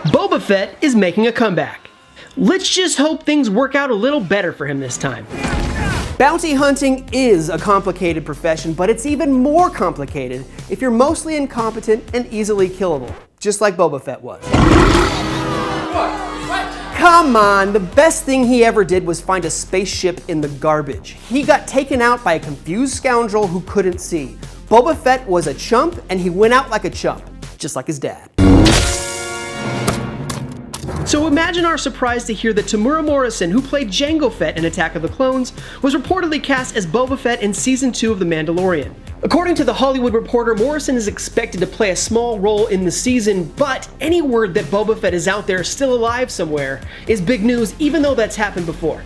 Boba Fett is making a comeback. Let's just hope things work out a little better for him this time. Bounty hunting is a complicated profession, but it's even more complicated if you're mostly incompetent and easily killable, just like Boba Fett was. Come on, the best thing he ever did was find a spaceship in the garbage. He got taken out by a confused scoundrel who couldn't see. Boba Fett was a chump, and he went out like a chump, just like his dad. So imagine our surprise to hear that Temura Morrison, who played Jango Fett in Attack of the Clones, was reportedly cast as Boba Fett in Season 2 of The Mandalorian. According to The Hollywood Reporter, Morrison is expected to play a small role in the season, but any word that Boba Fett is out there still alive somewhere is big news, even though that's happened before.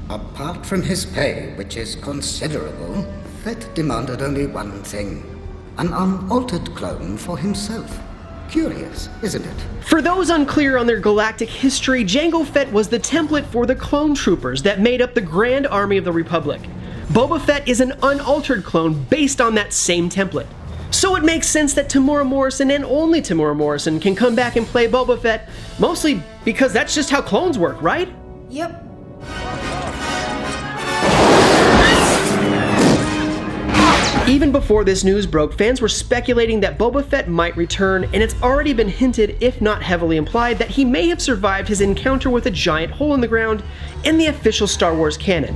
Apart from his pay, which is considerable, Fett demanded only one thing: an unaltered clone for himself. Curious, isn't it? For those unclear on their galactic history, Jango Fett was the template for the clone troopers that made up the Grand Army of the Republic. Boba Fett is an unaltered clone based on that same template. So it makes sense that Temura Morrison, and only Temura Morrison, can come back and play Boba Fett, mostly because that's just how clones work, right? Yep. Even before this news broke, fans were speculating that Boba Fett might return, and it's already been hinted, if not heavily implied, that he may have survived his encounter with a giant hole in the ground in the official Star Wars canon.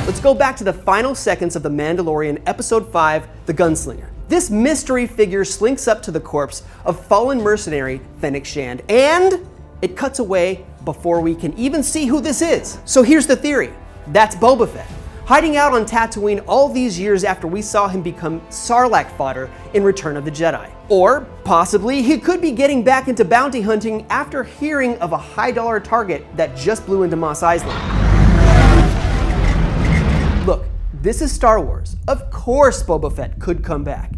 Let's go back to the final seconds of The Mandalorian Episode 5, The Gunslinger. This mystery figure slinks up to the corpse of fallen mercenary Fennec Shand, and it cuts away before we can even see who this is. So here's the theory. That's Boba Fett, hiding out on Tatooine all these years after we saw him become Sarlacc fodder in Return of the Jedi. Or possibly he could be getting back into bounty hunting after hearing of a high-dollar target that just blew into Mos Eisley. Look, this is Star Wars. Of course Boba Fett could come back.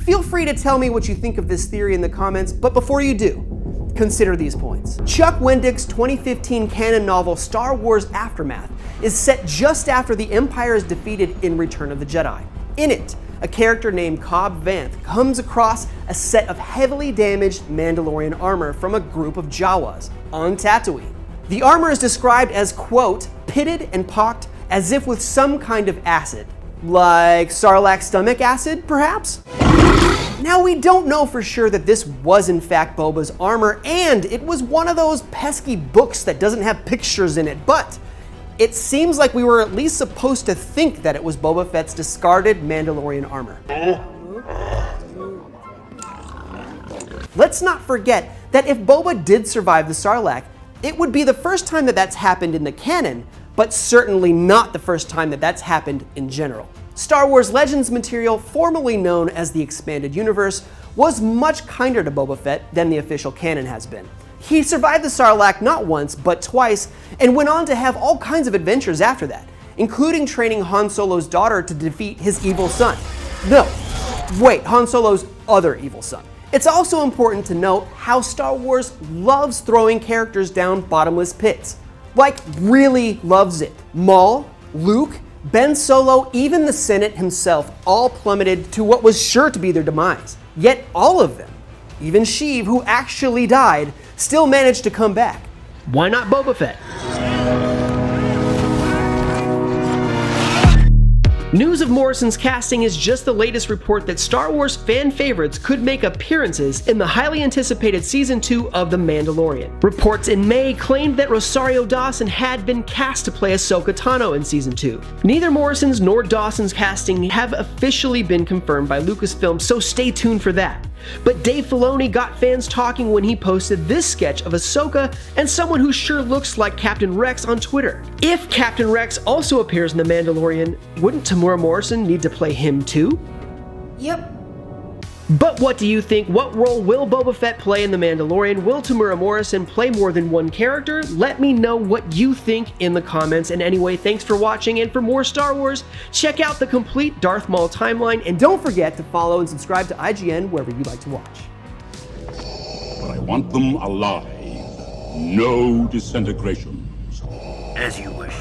Feel free to tell me what you think of this theory in the comments, but before you do, consider these points. Chuck Wendig's 2015 canon novel Star Wars Aftermath is set just after the Empire is defeated in Return of the Jedi. In it, a character named Cobb Vanth comes across a set of heavily damaged Mandalorian armor from a group of Jawas on Tatooine. The armor is described as, quote, pitted and pocked as if with some kind of acid. Like Sarlacc stomach acid, perhaps? Now, we don't know for sure that this was in fact Boba's armor, and it was one of those pesky books that doesn't have pictures in it, but it seems like we were at least supposed to think that it was Boba Fett's discarded Mandalorian armor. Let's not forget that if Boba did survive the Sarlacc, it would be the first time that that's happened in the canon, but certainly not the first time that that's happened in general. Star Wars Legends material, formerly known as the Expanded Universe, was much kinder to Boba Fett than the official canon has been. He survived the Sarlacc not once, but twice, and went on to have all kinds of adventures after that, including training Han Solo's daughter to defeat his evil son. No, wait, Han Solo's other evil son. It's also important to note how Star Wars loves throwing characters down bottomless pits. Like, really loves it. Maul, Luke, Ben Solo, even the Senate himself, all plummeted to what was sure to be their demise. Yet all of them, even Sheev, who actually died, still managed to come back. Why not Boba Fett? News of Morrison's casting is just the latest report that Star Wars fan favorites could make appearances in the highly anticipated Season 2 of The Mandalorian. Reports in May claimed that Rosario Dawson had been cast to play Ahsoka Tano in Season 2. Neither Morrison's nor Dawson's casting have officially been confirmed by Lucasfilm, so stay tuned for that. But Dave Filoni got fans talking when he posted this sketch of Ahsoka and someone who sure looks like Captain Rex on Twitter. If Captain Rex also appears in The Mandalorian, wouldn't Temura Morrison need to play him too? Yep. But what do you think? What role will Boba Fett play in The Mandalorian? Will Temura Morrison play more than one character? Let me know what you think in the comments. And anyway, thanks for watching, and for more Star Wars, check out the complete Darth Maul timeline, and don't forget to follow and subscribe to IGN wherever you like to watch. But I want them alive. No disintegrations. As you wish.